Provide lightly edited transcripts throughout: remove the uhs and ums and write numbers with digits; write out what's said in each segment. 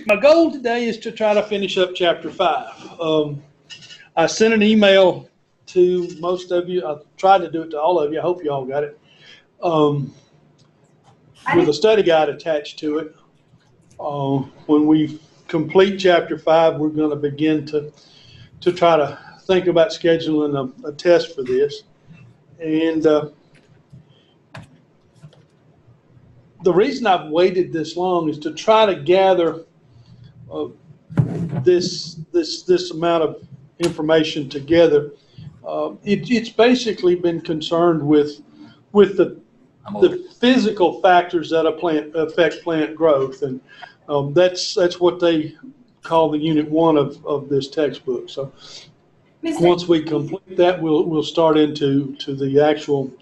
My goal today is to try to finish up chapter 5. I sent an email to most of you. I tried to do it to all of you. I hope you all got it. With a study guide attached to it. When we complete chapter 5, we're going to begin to try to think about scheduling a test for this. And the reason I've waited this long is to try to gather this amount of information together. It's basically been concerned with the physical factors that affect plant growth, and that's what they call the Unit 1 of this textbook. So once we complete that, we'll start into the actual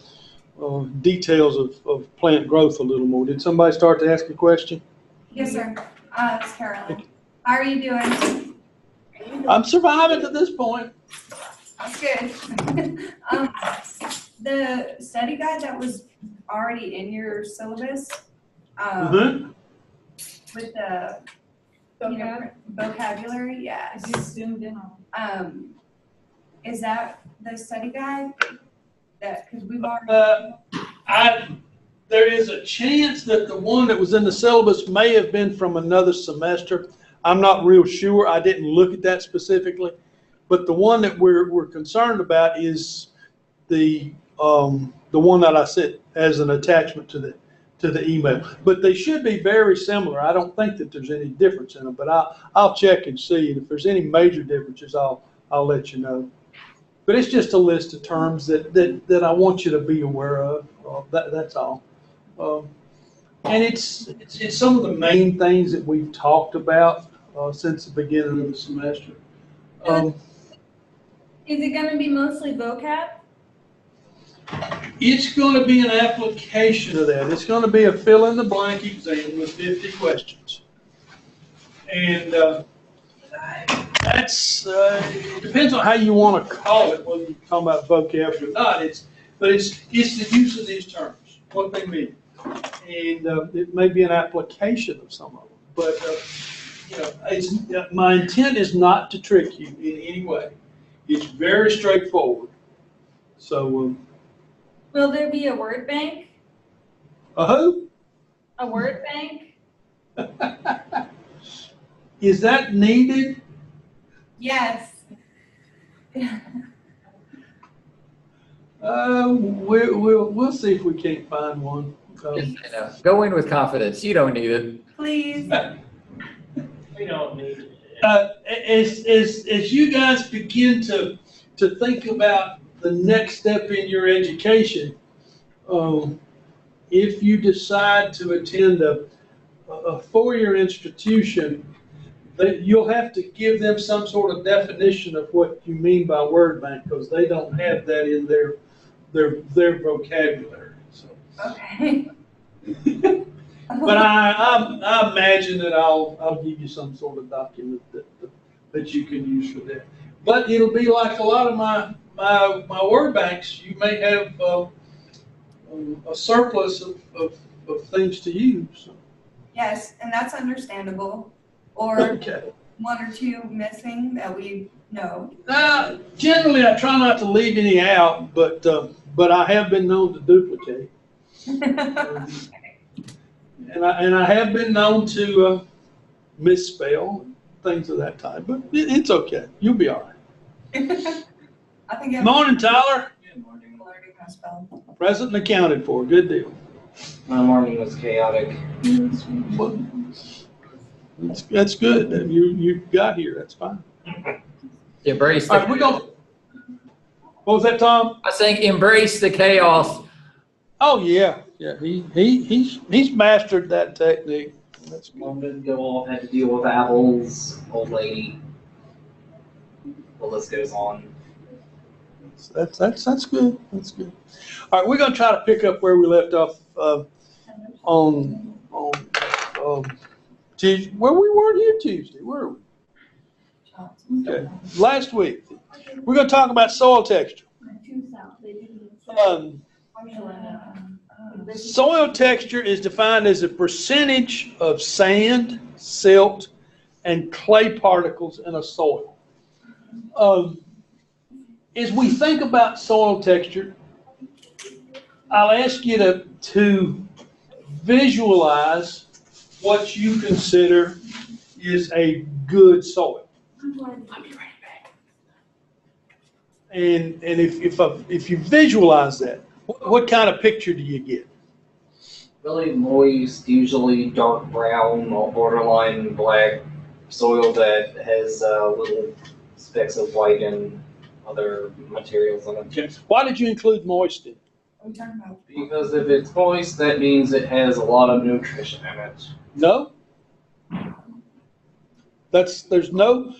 details of plant growth a little more. Did somebody start to ask a question? Yes, sir. It's Carolyn. How are you doing? I'm surviving to this point. That's good. The study guide that was already in your syllabus, with the vocabulary, yeah. I just zoomed in on. Is that the study guide? Because we've already. There is a chance that the one that was in the syllabus may have been from another semester. I'm not real sure. I didn't look at that specifically, but the one that we're concerned about is the one that I sent as an attachment to the email. But they should be very similar. I don't think that there's any difference in them, but I'll check and see. And if there's any major differences, I'll let you know. But it's just a list of terms that I want you to be aware of. That's all. And it's some of the main things that we've talked about since the beginning of the semester. Is it going to be mostly vocab? It's going to be an application of that. It's going to be a fill-in-the-blank exam with 50 questions. And that's it depends on how you want to call it, whether you're talking about vocab or not. But it's the use of these terms, what they mean. And it may be an application of some of them. But my intent is not to trick you in any way. It's very straightforward. So. Will there be a word bank? A who? A word bank? Is that needed? Yes. We'll see if we can't find one. Go in with confidence. You don't need it. Please. We don't need it. As you guys begin to think about the next step in your education, if you decide to attend a four-year institution, you'll have to give them some sort of definition of what you mean by word bank, because they don't have that in their vocabulary. So. Okay. But I imagine that I'll give you some sort of document that you can use for that. But it'll be like a lot of my word banks. You may have a surplus of things to use. So. Yes, and that's understandable. Or okay. One or two missing that we know. Generally, I try not to leave any out, but I have been known to duplicate. And I have been known to misspell, things of that type, but it's okay. You'll be all right. I think Morning, Tyler. Good morning. learning how to spell. Present and accounted for. Good deal. My morning was chaotic. That's good. You got here. That's fine. Embrace All right, we're going. What was that, Tom? I think embrace the chaos. Oh yeah. He's mastered that technique. That's good. Mom didn't go off, had to deal with apples, old lady. The list goes on. That's good. That's good. All right, we're going to try to pick up where we left off on Tuesday. Well, we weren't here Tuesday, were we? Okay. Last week, we're going to talk about soil texture. Soil texture is defined as a percentage of sand, silt, and clay particles in a soil. As we think about soil texture, I'll ask you to visualize what you consider is a good soil. And if you visualize that, what kind of picture do you get? Really moist, usually dark brown or borderline black soil that has little specks of white and other materials in it. Okay. Why did you include moist in? What are we talking about? Because if it's moist, that means it has a lot of nutrition in it. No. There's no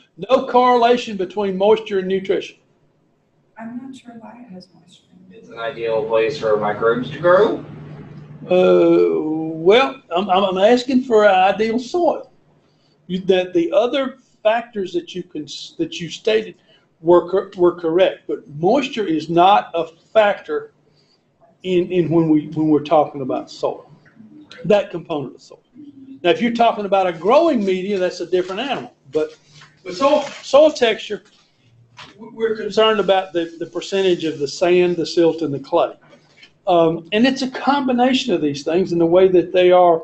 correlation between moisture and nutrition. I'm not sure why it has moisture in it. It's an ideal place for microbes to grow. Well, I'm asking for an ideal soil. That the other factors that you stated were correct, but moisture is not a factor in when we're talking about soil. That component of soil. Now, if you're talking about a growing media, that's a different animal. But with soil texture, we're concerned about the percentage of the sand, the silt, and the clay. And it's a combination of these things in the way that they are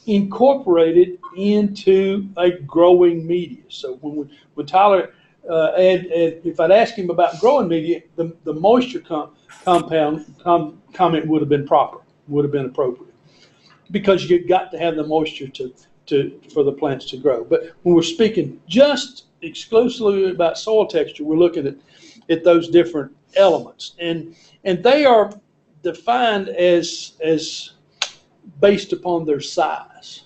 incorporated into a growing media. So when Tyler if I'd asked him about growing media, the moisture comment would have been proper, would have been appropriate, because you've got to have the moisture for the plants to grow. But when we're speaking just exclusively about soil texture, we're looking at those different elements, and they are defined as based upon their size.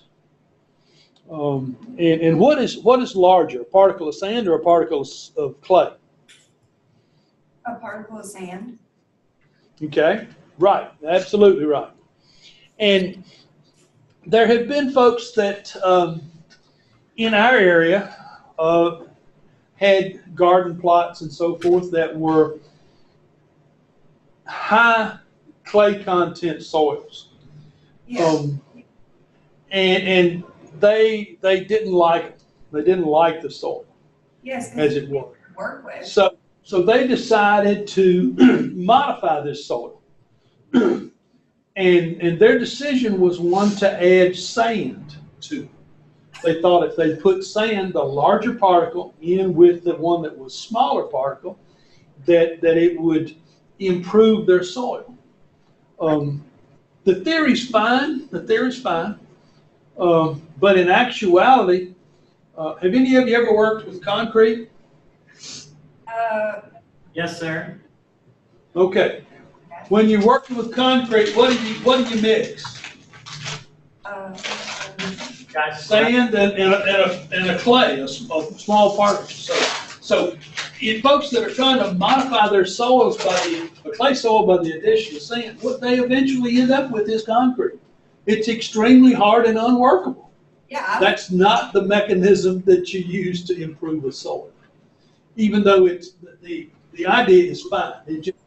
And what is larger, a particle of sand or a particle of clay? A particle of sand. Okay, right, absolutely right. And there have been folks that in our area had garden plots and so forth that were high clay content soils. Yeah. And they didn't like it. They didn't like the soil Yes. as it was. Work with. So they decided to modify this soil. And their decision was one to add sand to it. They thought if they put sand, the larger particle, in with the one that was smaller particle, that it would improve their soil. The theory's fine. The theory's fine. But in actuality, have any of you ever worked with concrete? Yes, sir. Okay. When you're working with concrete, what do you mix? Guys, Sand and a clay, a small particle. So folks that are trying to modify their soils by a clay soil by the addition of sand, what they eventually end up with is concrete. It's extremely hard and unworkable. Yeah. That's not the mechanism that you use to improve a soil, even though it's the idea is fine. It just,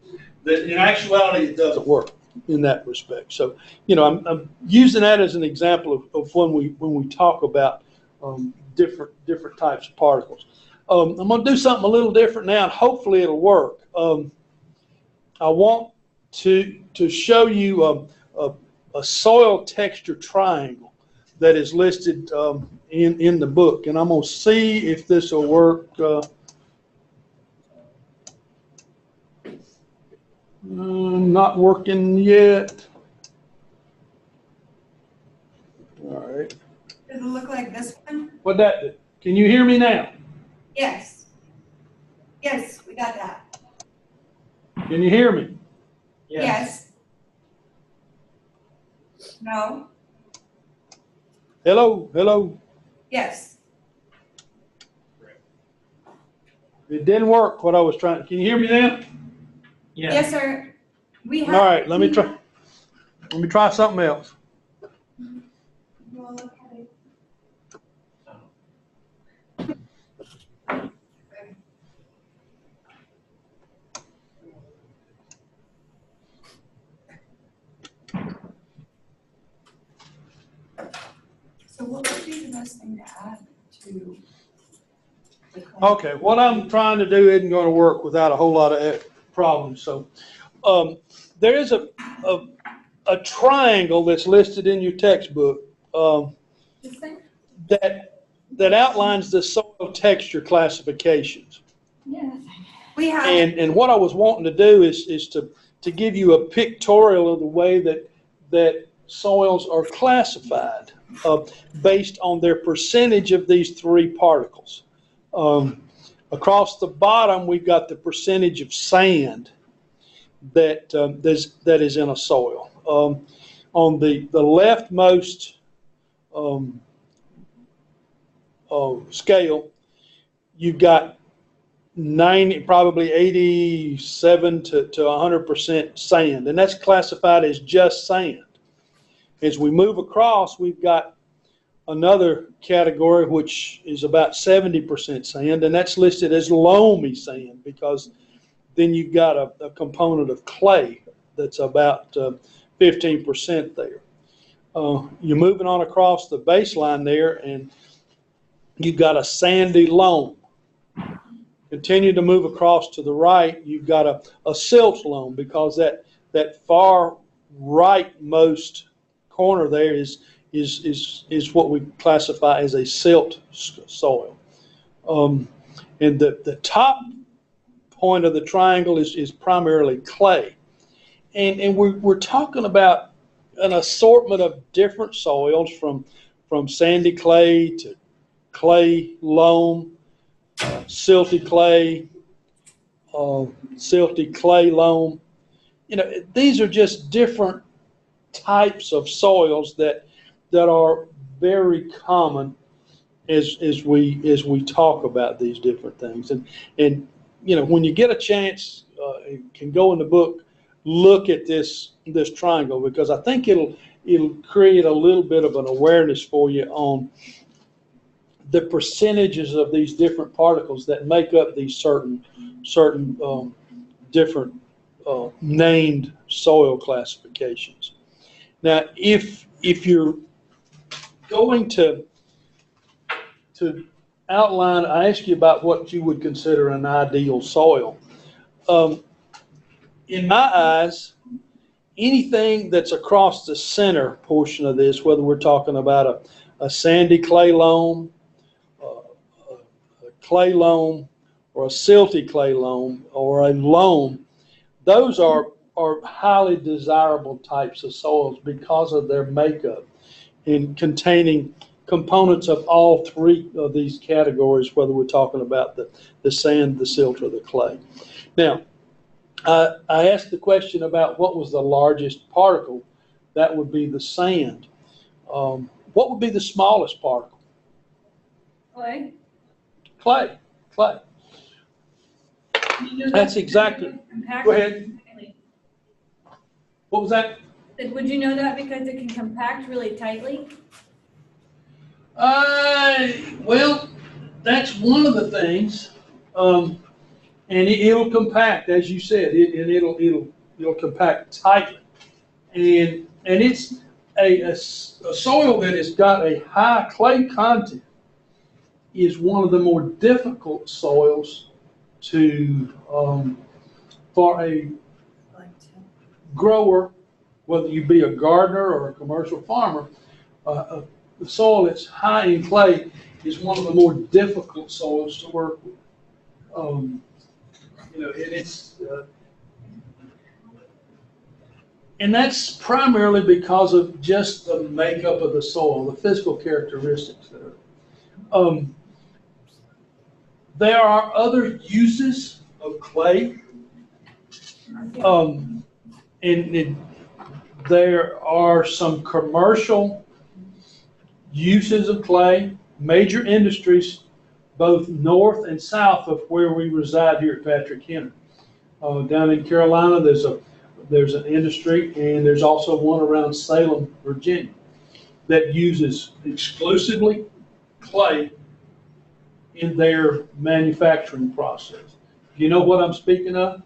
that in actuality, it doesn't work in that respect. So, I'm using that as an example of when we talk about different types of particles. I'm going to do something a little different now, and hopefully it'll work. I want to show you a soil texture triangle that is listed in the book, and I'm going to see if this will work. Not working yet. All right. Does it look like this one? What that do? Can you hear me now? Yes. Yes, we got that. Can you hear me? Yes. No. Hello, hello. Yes. It didn't work. What I was trying. Can you hear me now? Yeah. Yes, sir. We have. All right. Let me try something else. Well, okay. So what would be the best thing to add to the clay. Okay, what I'm trying to do isn't gonna work without a whole lot of problems, so, there is a triangle that's listed in your textbook, This thing? that outlines the soil texture classifications. Yes. We have, And what I was wanting to do is to give you a pictorial of the way that soils are classified, based on their percentage of these three particles. Across the bottom, we've got the percentage of sand that is in a soil. On the leftmost scale, you've got 90, probably 87 to 100% sand, and that's classified as just sand. As we move across, we've got another category which is about 70% sand, and that's listed as loamy sand, because then you've got a component of clay that's about 15% there. You're moving on across the baseline there, and you've got a sandy loam. Continue to move across to the right, you've got a silt loam, because that far rightmost corner there is what we classify as a silt soil. And the top point of the triangle is primarily clay. And we're talking about an assortment of different soils, from sandy clay to clay loam, silty clay loam. You know, these are just different types of soils that are very common as we talk about these different things. And you know, when you get a chance, you can go in the book, look at this triangle, because I think it'll create a little bit of an awareness for you on the percentages of these different particles that make up these certain different named soil classifications. Now, if you're going to outline, I asked you about what you would consider an ideal soil. In my eyes, anything that's across the center portion of this, whether we're talking about a sandy clay loam, a clay loam, or a silty clay loam, or a loam, those are highly desirable types of soils because of their makeup in containing components of all three of these categories, whether we're talking about the sand, the silt, or the clay. Now, I asked the question about what was the largest particle. That would be the sand. What would be the smallest particle? Clay? Clay. That's exactly. Go ahead. What was that? Would you know that because it can compact really tightly? Well, that's one of the things, and it'll compact, as you said, and it'll compact tightly, and it's a soil that has got a high clay content is one of the more difficult soils to for a grower, whether you be a gardener or a commercial farmer. The soil that's high in clay is one of the more difficult soils to work with. You know, and that's primarily because of just the makeup of the soil, the physical characteristics that are. There are other uses of clay, and there are some commercial uses of clay. Major industries, both north and south of where we reside here at Patrick Henry. Down in Carolina, there's an industry, and there's also one around Salem, Virginia, that uses exclusively clay in their manufacturing process. Do you know what I'm speaking of?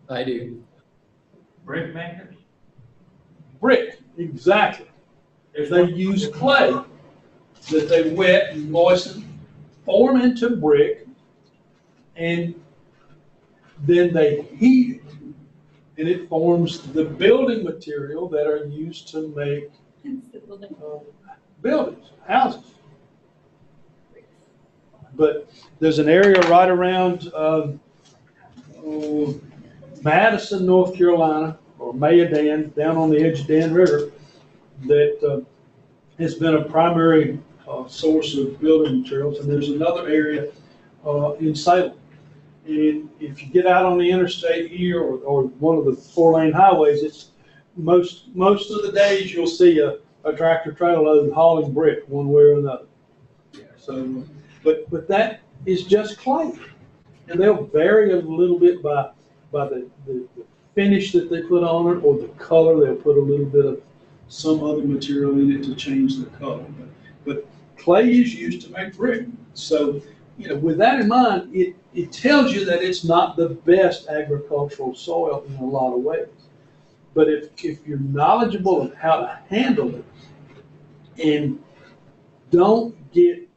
I do. Brick makers? Brick, exactly. They use clay that they wet and moisten, form into brick, and then they heat it, and it forms the building material that are used to make buildings, houses. But there's an area right around Madison, North Carolina, or Mayadan, down on the edge of Dan River, that has been a primary source of building materials. And there's another area in Salem. And if you get out on the interstate here or one of the 4-lane highways, it's most of the days you'll see a tractor trailer load hauling brick one way or another. So, but that is just clay, and they'll vary a little bit by the finish that they put on it or the color. They'll put a little bit of some other material in it to change the color. But clay is used to make brick. So, with that in mind, it tells you that it's not the best agricultural soil in a lot of ways. But if you're knowledgeable of how to handle it and don't get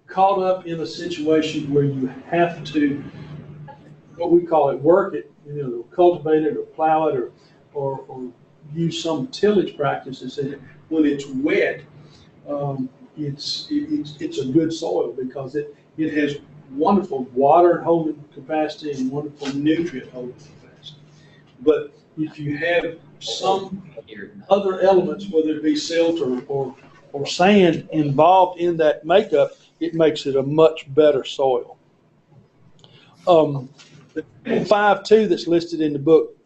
caught up in a situation where you have to, what we call it, work it, cultivate it or plow it or use some tillage practices in it, when it's wet, it's a good soil because it has wonderful water holding capacity and wonderful nutrient holding capacity. But if you have some other elements, whether it be silt or sand involved in that makeup, it makes it a much better soil. The 5.2 that's listed in the book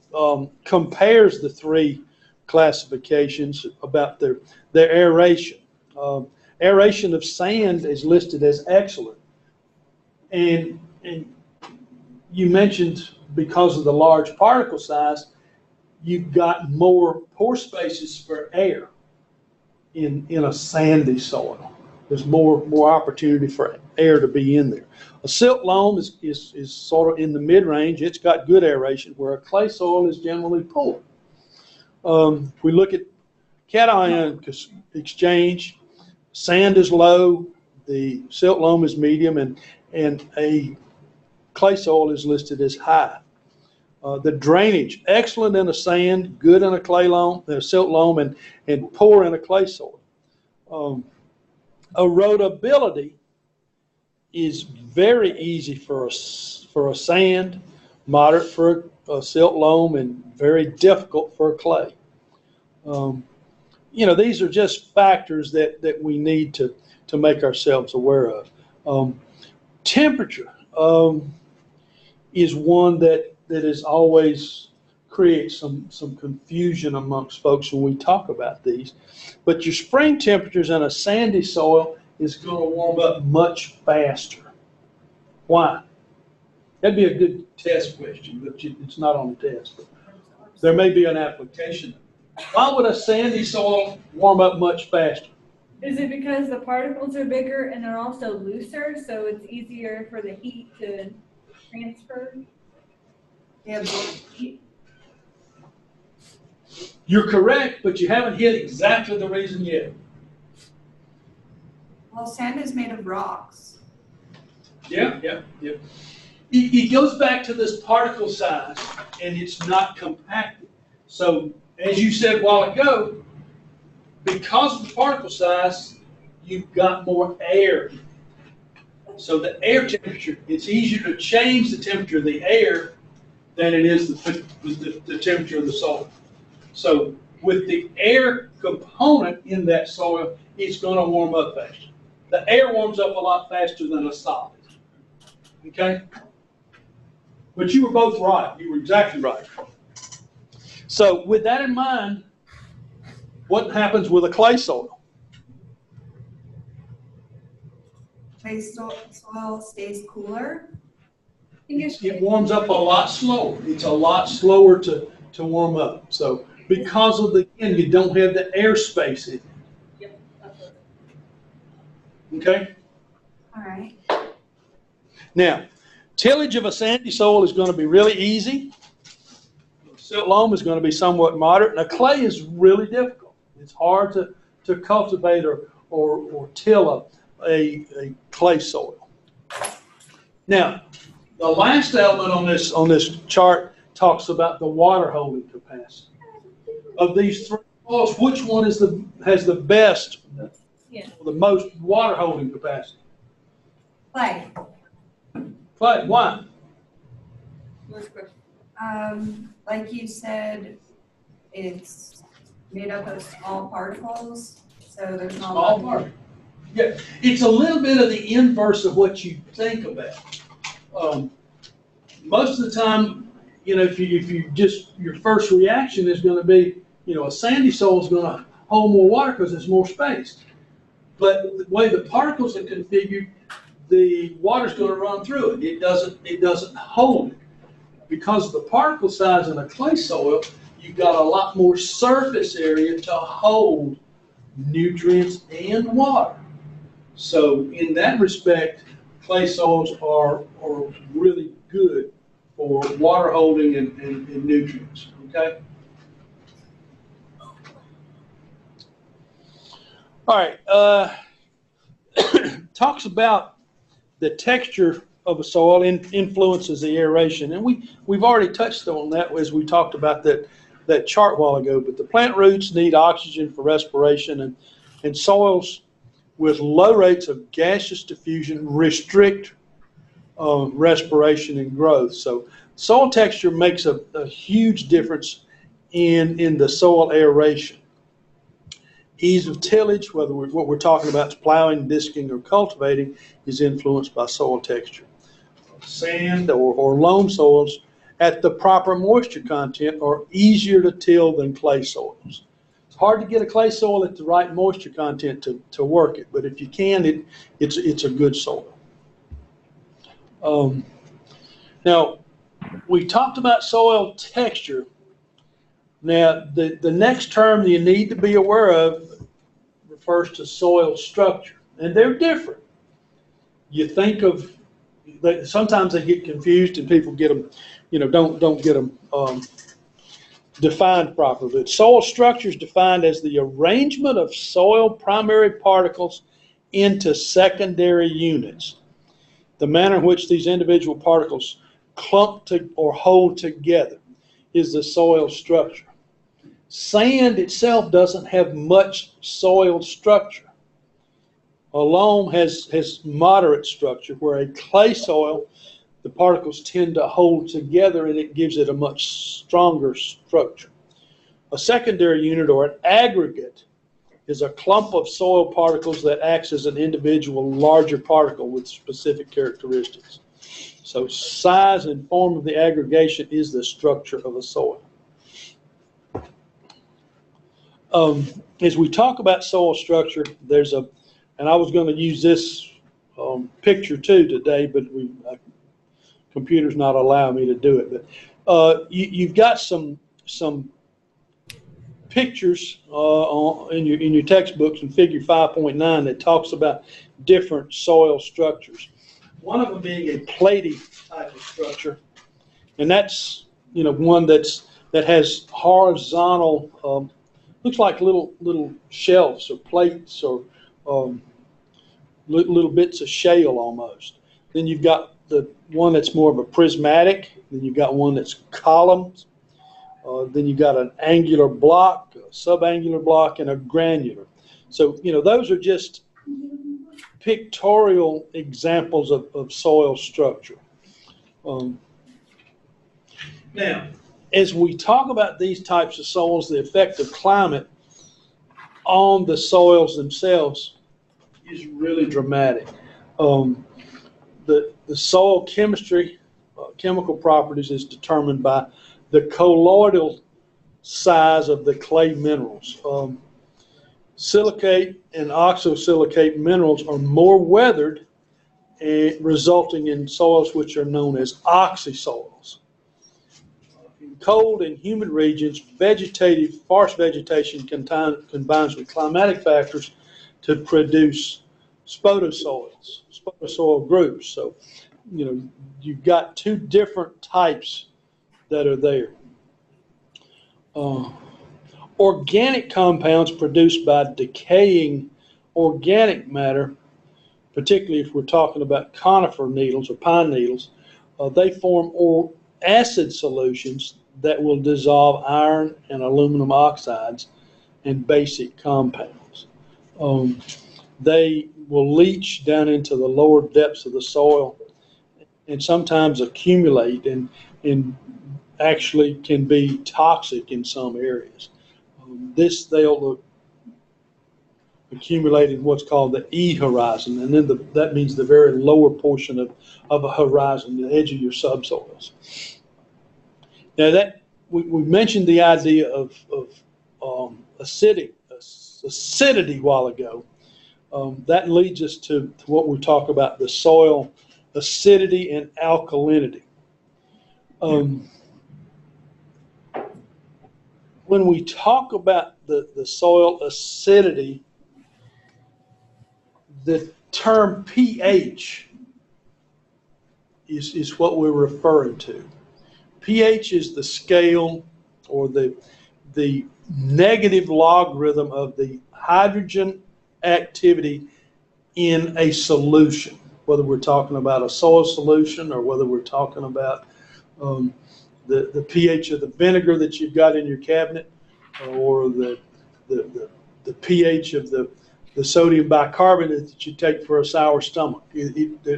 compares the 3 classifications about their aeration. Aeration of sand is listed as excellent. And you mentioned because of the large particle size, you've got more pore spaces for air in a sandy soil. There's more opportunity for air to be in there. A silt loam is sort of in the mid-range. It's got good aeration, where a clay soil is generally poor. If we look at cation exchange, sand is low, the silt loam is medium, and a clay soil is listed as high. The drainage, excellent in a sand, good in a clay loam, silt loam, and poor in a clay soil. Erodibility is very easy for a sand, moderate for a silt loam, and very difficult for a clay. These are just factors that we need to make ourselves aware of. Temperature is one that is always creates some confusion amongst folks when we talk about these. But your spring temperatures in a sandy soil is going to warm up much faster. Why? That'd be a good test question, but it's not on the test. But there may be an application. Why would a sandy soil warm up much faster? Is it because the particles are bigger and they're also looser, so it's easier for the heat to transfer? Yeah, You're correct, but you haven't hit exactly the reason yet. well, sand is made of rocks. Yeah. It goes back to this particle size, and it's not compacted. So, as you said a while ago, because of the particle size, you've got more air. So the air temperature, it's easier to change the temperature of the air than it is the temperature of the soil. So with the air component in that soil, it's going to warm up faster. The air warms up a lot faster than a solid. Okay? But you were both right. You were exactly right. So with that in mind, what happens with a clay soil? Clay soil stays cooler. It warms up a lot slower. It's a lot slower to warm up. So because of again, you don't have the air space in it. Yep, that's it. Okay? All right. Now, tillage of a sandy soil is going to be really easy. Silt loam is going to be somewhat moderate, and a clay is really difficult. It's hard to cultivate or till a clay soil. Now, the last element on this chart talks about the water holding capacity. Of these three soils, which one has the best, Yeah. the most water holding capacity? Clay. Clay. Why? Like you said, it's made up of small particles, so there's not a lot Small of. part. Yeah, it's a little bit of the inverse of what you think about. Most of the time, if you just, your first reaction is going to be, a sandy soil is going to hold more water because there's more space. But the way the particles are configured, the water's going to run through it. It doesn't hold it. Because of the particle size in a clay soil, you've got a lot more surface area to hold nutrients and water. So in that respect, clay soils are really good for water holding and nutrients, okay? All right, talks about the texture of a soil influences the aeration, and we've already touched on that as we talked about that chart a while ago, but the plant roots need oxygen for respiration, and soils with low rates of gaseous diffusion restrict respiration and growth. So soil texture makes a huge difference in the soil aeration. Ease of tillage, whether what we're talking about is plowing, disking, or cultivating, is influenced by soil texture. Sand or loam soils at the proper moisture content are easier to till than clay soils. It's hard to get a clay soil at the right moisture content to work it, but if you can, it's a good soil. Now, we talked about soil texture. Now, the next term you need to be aware of refers to soil structure, and they're different. You think of, sometimes they get confused and people get them, don't get them defined properly. But soil structure is defined as the arrangement of soil primary particles into secondary units. The manner in which these individual particles clump or hold together is the soil structure. Sand itself doesn't have much soil structure. A loam has moderate structure, where a clay soil, the particles tend to hold together and it gives it a much stronger structure. A secondary unit, or an aggregate, is a clump of soil particles that acts as an individual larger particle with specific characteristics. So size and form of the aggregation is the structure of a soil. As we talk about soil structure, and I was going to use this picture too today, but computer's not allowing me to do it. But you've got some pictures in your textbooks in Figure 5.9 that talks about different soil structures. One of them being a platy type of structure, and that's one that has horizontal. Looks like little shelves or plates or little bits of shale almost. Then you've got the one that's more of a prismatic. Then you've got one that's columns. Then you've got an angular block, a subangular block, and a granular. So, those are just pictorial examples of soil structure. Now, as we talk about these types of soils, the effect of climate on the soils themselves is really dramatic. The soil chemistry, chemical properties, is determined by the colloidal size of the clay minerals. Silicate and oxosilicate minerals are more weathered, resulting in soils which are known as oxysoils. In cold and humid regions, sparse vegetation combines with climatic factors to produce spotosoil groups. So, you've got two different types that are there. organic compounds produced by decaying organic matter, particularly if we're talking about conifer needles or pine needles, they form acid solutions that will dissolve iron and aluminum oxides and basic compounds. They will leach down into the lower depths of the soil and sometimes accumulate and actually can be toxic in some areas. They'll accumulate in what's called the E horizon, and then that means the very lower portion of a horizon, the edge of your subsoils. Now we mentioned the idea of acidity a while ago. That leads us to what we talk about, the soil acidity and alkalinity. When we talk about the soil acidity, the term pH is what we're referring to. pH is the scale or the negative logarithm of the hydrogen activity in a solution, whether we're talking about a soil solution or whether we're talking about the pH of the vinegar that you've got in your cabinet, or the pH of the sodium bicarbonate that you take for a sour stomach.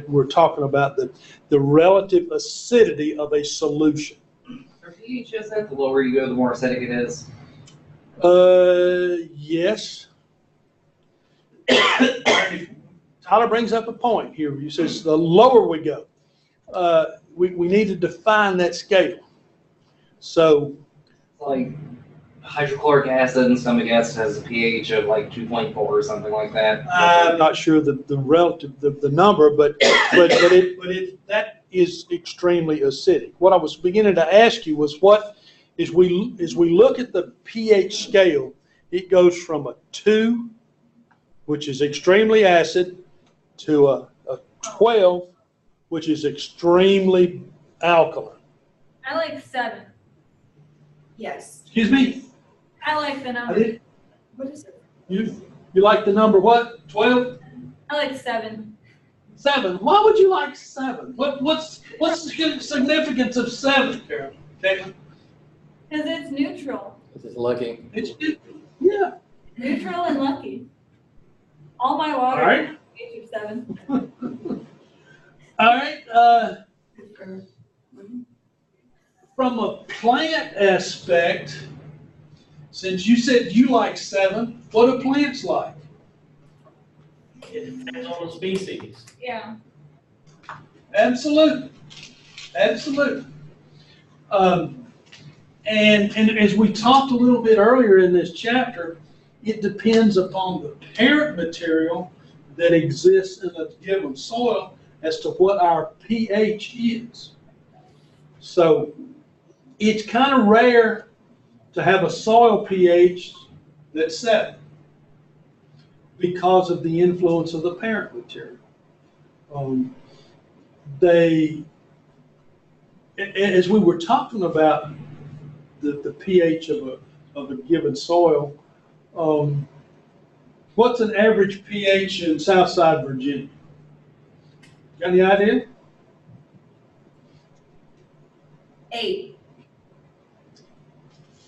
We're talking about the relative acidity of a solution. Are pHs that the lower you go, the more acidic it is? Yes. Tyler brings up a point here. He says the lower we go, we need to define that scale. So, Like hydrochloric acid and stomach acid has a pH of like 2.4 or something like that. I'm not sure the relative the number, but that is extremely acidic. What I was beginning to ask you was as we look at the pH scale, it goes from a 2, which is extremely acid, to a 12, which is extremely alkaline. I like 7. Yes. Excuse me? I like the number. What is it? You like the number what? 12? I like 7. 7. Why would you like 7? What's the significance of 7, Carol? Okay. Because it's neutral. This is lucky. Yeah. Neutral and lucky. All my water All right. is pH of 7. All right. From a plant aspect, since you said you like 7, what do plants like? It depends on the species. Yeah. Absolutely. And as we talked a little bit earlier in this chapter, it depends upon the parent material that exists in a given soil as to what our pH is. So it's kind of rare to have a soil pH that's 7 because of the influence of the parent material. As we were talking about the pH of a given soil, what's an average pH in Southside Virginia? Got any idea? 8.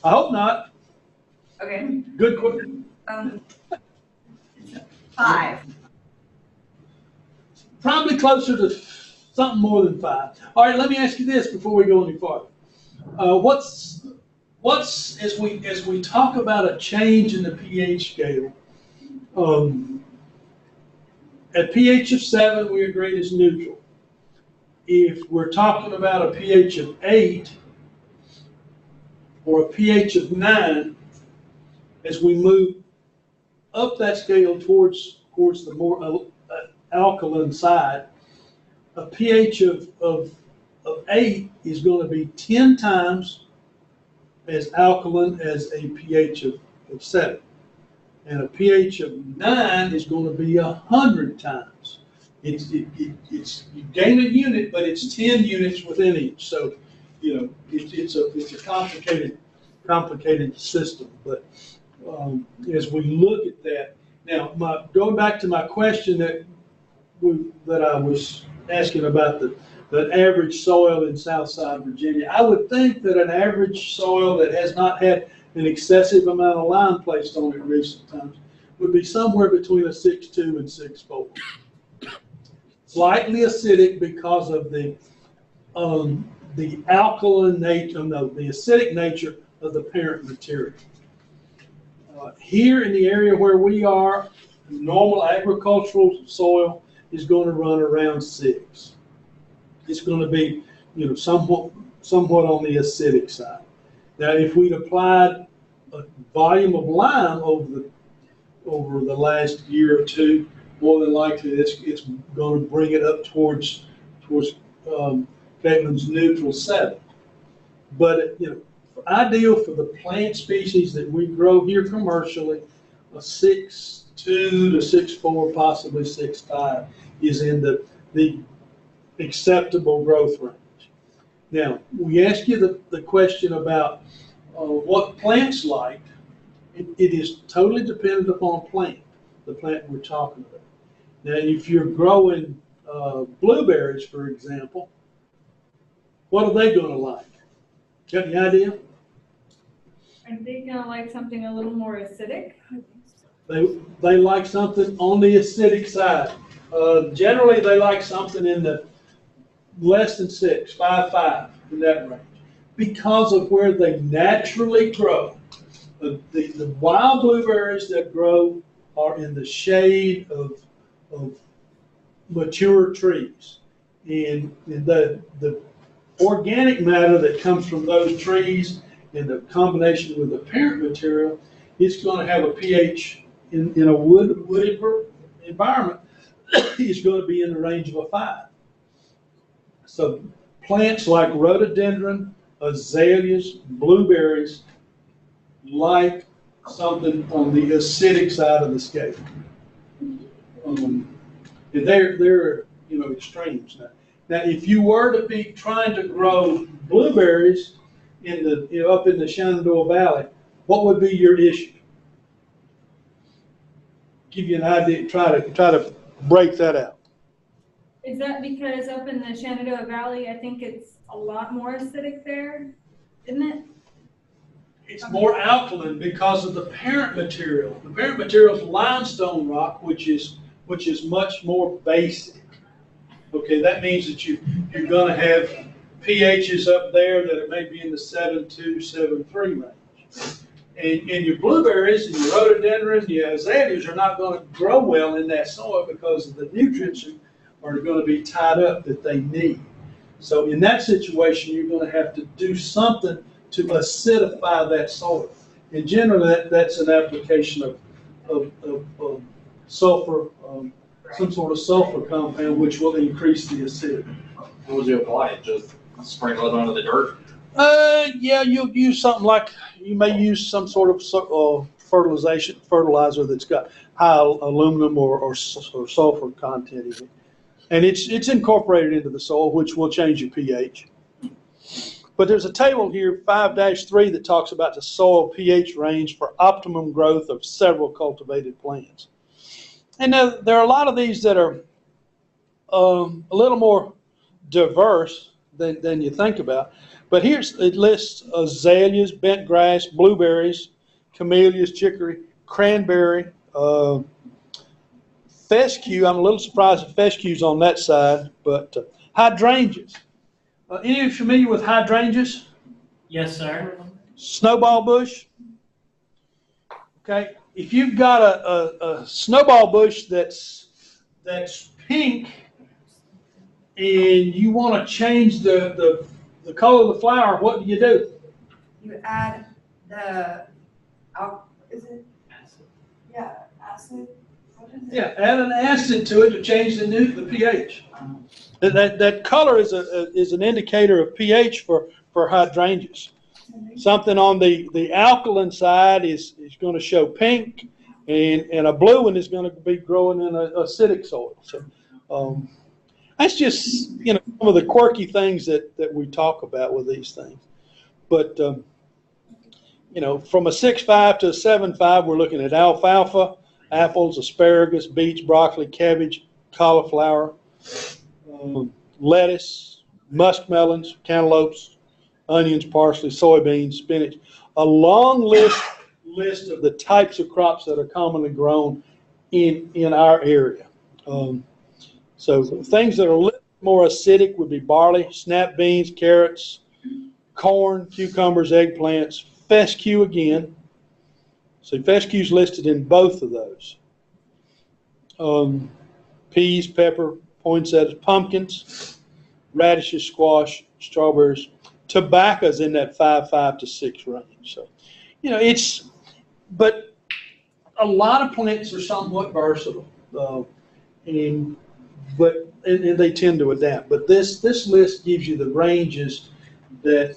I hope not. Okay. Good question. 5. Probably closer to something more than 5. All right, let me ask you this before we go any farther. What's as we talk about a change in the pH scale? At pH of 7, we agreed is neutral. If we're talking about a pH of 8 or a pH of 9, as we move up that scale towards the more alkaline side, a pH of 8 is going to be 10 times as alkaline as a pH of 7. And a pH of 9 is going to be 100 times. It's you gain a unit, but it's 10 units within each. So, it's a complicated complicated system. But as we look at that, now going back to my question that I was asking about the average soil in Southside Virginia, I would think that an average soil that has not had an excessive amount of lime placed on it in recent times would be somewhere between a 6.2 and 6.4. Slightly acidic because of the alkaline nature, no, the acidic nature of the parent material. Here in the area where we are, normal agricultural soil is going to run around 6. It's going to be, somewhat on the acidic side. Now, if we'd applied a volume of lime over the last year or two, more than likely it's going to bring it up towards Caitlin's neutral 7. But ideal for the plant species that we grow here commercially, a 6.2 to 6.4, possibly 6.5 is in the acceptable growth range. Now, we ask you the question about what plants like. It is totally dependent upon the plant we're talking about. Now, if you're growing blueberries, for example, what are they going to like? Got any idea? Are they gonna like something a little more acidic? They like something on the acidic side. Generally, they like something in the less than 6, 5.5, in that range, because of where they naturally grow. The wild blueberries that grow are in the shade of mature trees, and the organic matter that comes from those trees in the combination with the parent material, it's going to have a pH in a wooded environment. It's going to be in the range of a 5. So plants like rhododendron, azaleas, blueberries like something on the acidic side of the scale. And they're extremes now. Now, if you were to be trying to grow blueberries up in the Shenandoah Valley, what would be your issue? Give you an idea. Try to break that out. Is that because up in the Shenandoah Valley, I think it's a lot more acidic there, isn't it? It's more alkaline because of the parent material. The parent material is limestone rock, which is much more basic. Okay, that means that you're going to have pHs up there that it may be in the 7.2, 7.3 range. And your blueberries and your rhododendrons, your azaleas are not going to grow well in that soil because of the nutrients are going to be tied up that they need. So in that situation, you're going to have to do something to acidify that soil. And generally, that's an application of sulfur, some sort of sulfur compound, which will increase the acidity. How would you apply it? Just sprinkle it onto the dirt? Yeah, you'll use something like, you may use some sort of fertilizer that's got high aluminum or sulfur content in it. And it's incorporated into the soil, which will change your pH. But there's a table here, 5-3, that talks about the soil pH range for optimum growth of several cultivated plants. And there are a lot of these that are a little more diverse than you think about. But it lists azaleas, bent grass, blueberries, camellias, chicory, cranberry, fescue. I'm a little surprised that fescue's on that side, but hydrangeas. Any of you familiar with hydrangeas? Yes, sir. Snowball bush. Okay, if you've got a snowball bush that's pink, and you want to change the color of the flower, what do? You add is it? Acid. Yeah, acid. What is it? Yeah, add an acid to it to change the pH. That color is an indicator of pH for hydrangeas. Something on the alkaline side is going to show pink, and a blue one is going to be growing in an acidic soil. So that's just some of the quirky things that we talk about with these things. But you know, from a 6.5 to a 7.5, we're looking at alfalfa, apples, asparagus, beets, broccoli, cabbage, cauliflower, lettuce, muskmelons, cantaloupes, onions, parsley, soybeans, spinach. A long list of the types of crops that are commonly grown in our area. So things that are a little more acidic would be barley, snap beans, carrots, corn, cucumbers, eggplants, fescue again. So fescue is listed in both of those. Peas, pepper, poinsettias, pumpkins, radishes, squash, strawberries. Tobacco's in that 5 to 6 range. So, you know, but a lot of plants are somewhat versatile, and they tend to adapt. But this list gives you the ranges that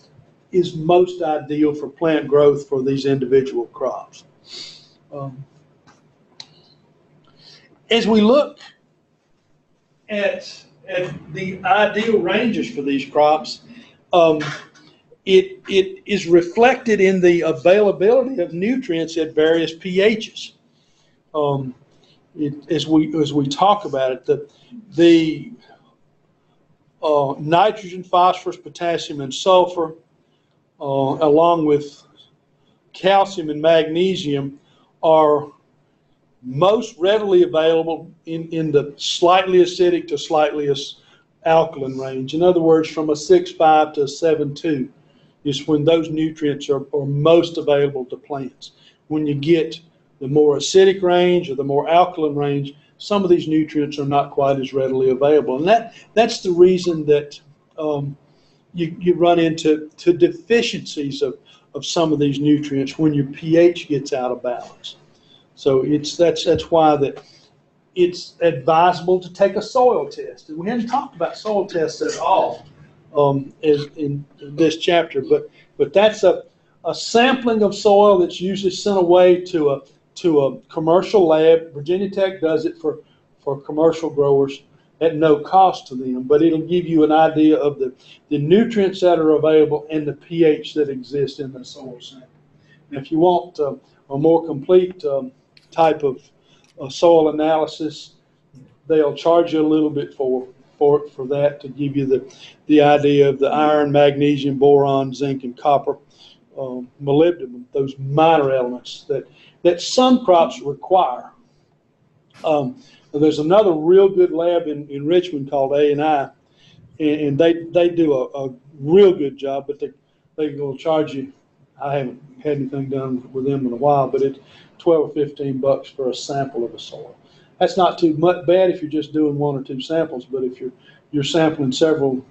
is most ideal for plant growth for these individual crops. As we look at the ideal ranges for these crops, it is reflected in the availability of nutrients at various pHs. As we talk about it, the nitrogen, phosphorus, potassium, and sulfur, along with calcium and magnesium, are most readily available in the slightly acidic to slightly alkaline range. In other words, from a 6.5 to a 7.2 is when those nutrients are most available to plants. When you get the more acidic range or the more alkaline range, some of these nutrients are not quite as readily available. And that's the reason that you run into deficiencies of some of these nutrients when your pH gets out of balance. So that's why that it's advisable to take a soil test. And we haven't talked about soil tests at all in this chapter, but that's a sampling of soil that's usually sent away to a commercial lab. Virginia Tech does it for commercial growers at no cost to them, but it'll give you an idea of the nutrients that are available and the pH that exists in the soil sample. And if you want a more complete type of soil analysis, they'll charge you a little bit for that to give you the idea of the iron, magnesium, boron, zinc, and copper, molybdenum, those minor elements that some crops require. There's another real good lab in Richmond called A&I, and they do a real good job, but they will charge you. I haven't had anything done with them in a while, but it's $12 or $15 for a sample of the soil. That's not too much bad if you're just doing 1 or 2 samples, but if you're sampling several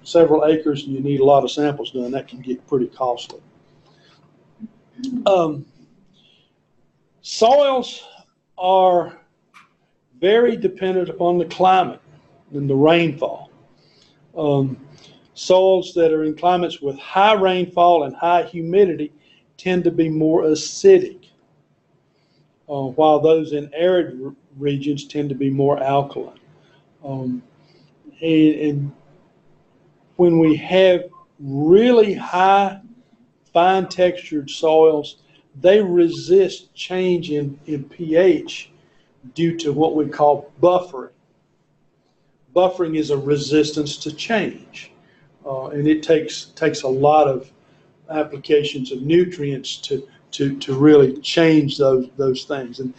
acres and you need a lot of samples done, that can get pretty costly. Soils are very dependent upon the climate and the rainfall. Soils that are in climates with high rainfall and high humidity tend to be more acidic, while those in arid regions tend to be more alkaline. And when we have really high, fine textured soils, they resist change in pH due to what we call buffering. Buffering is a resistance to change, and it takes a lot of applications of nutrients to really change those things. And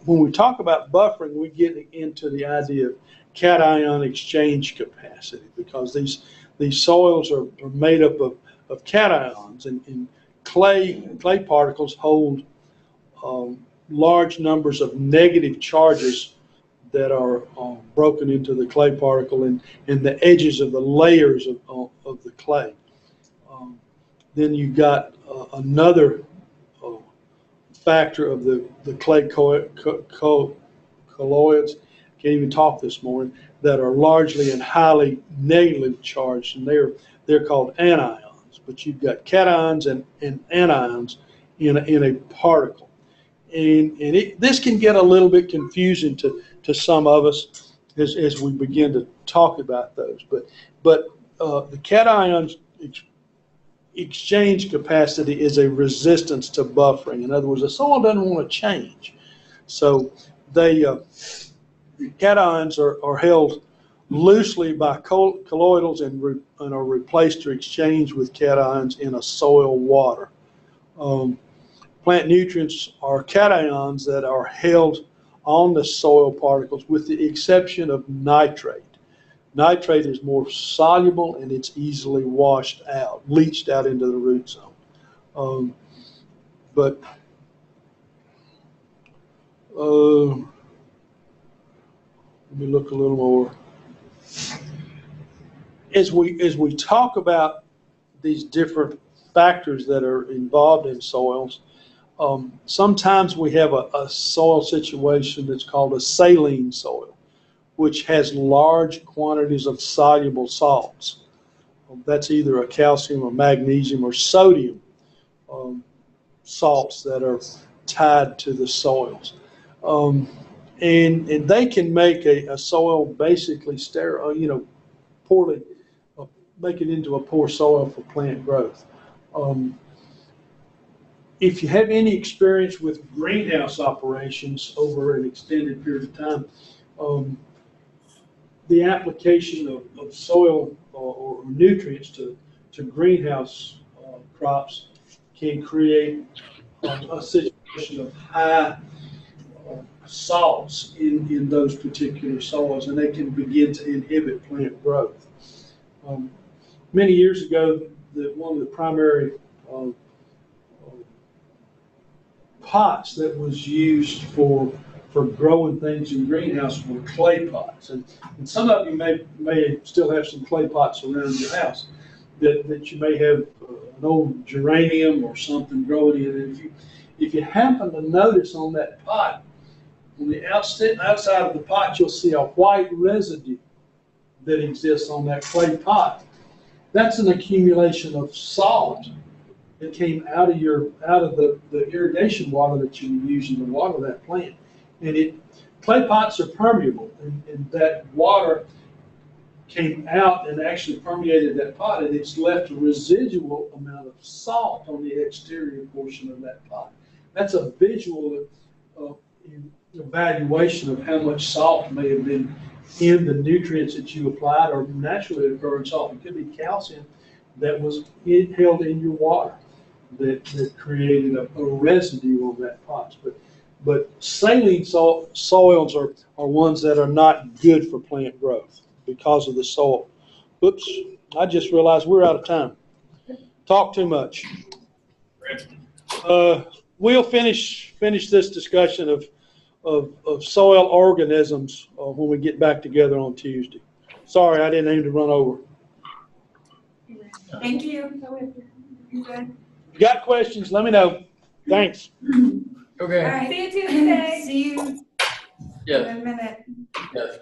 when we talk about buffering, we get into the idea of cation exchange capacity, because these soils are made up of cations, and clay particles hold large numbers of negative charges that are broken into the clay particle and the edges of the layers of the clay. Then you've got another factor of the clay colloids, can't even talk this morning, that are largely and highly negatively charged, and they're called anions. But you've got cations and anions in a particle. And this can get a little bit confusing to some of us as we begin to talk about those. But the cations exchange capacity is a resistance to buffering. In other words, the soil doesn't want to change. So they, the cations are held loosely by colloidals and are replaced or exchanged with cations in a soil water. Plant nutrients are cations that are held on the soil particles with the exception of nitrate. Nitrate is more soluble and it's easily washed out, leached out into the root zone. But let me look a little more. As we talk about these different factors that are involved in soils, sometimes we have a soil situation that's called a saline soil, which has large quantities of soluble salts. That's either a calcium or magnesium or sodium salts that are tied to the soils. And they can make a soil basically sterile, poorly, make it into a poor soil for plant growth. If you have any experience with greenhouse operations over an extended period of time, the application of soil or nutrients to greenhouse crops can create a situation of high salts in those particular soils, and they can begin to inhibit plant growth. Many years ago, one of the primary pots that was used for growing things in greenhouse were clay pots, and some of you may still have some clay pots around your house that you may have an old geranium or something growing in. And if you happen to notice on that pot, on the outside of the pot, you'll see a white residue that exists on that clay pot. That's an accumulation of salt that came out of the irrigation water that you were using to water that plant. And clay pots are permeable, and that water came out and actually permeated that pot, and it's left a residual amount of salt on the exterior portion of that pot. That's a visual evaluation of how much salt may have been in the nutrients that you applied or naturally occurring salt. It could be calcium that was held in your water that created a residue on that pot. But saline soils are ones that are not good for plant growth because of the soil. Oops, I just realized we're out of time. Talk too much. We'll finish this discussion of soil organisms when we get back together on Tuesday. Sorry, I didn't aim to run over. Thank you. You good? If you got questions, let me know. Thanks. All Okay. right. See you Tuesday. See you in Yes. a minute. Yes.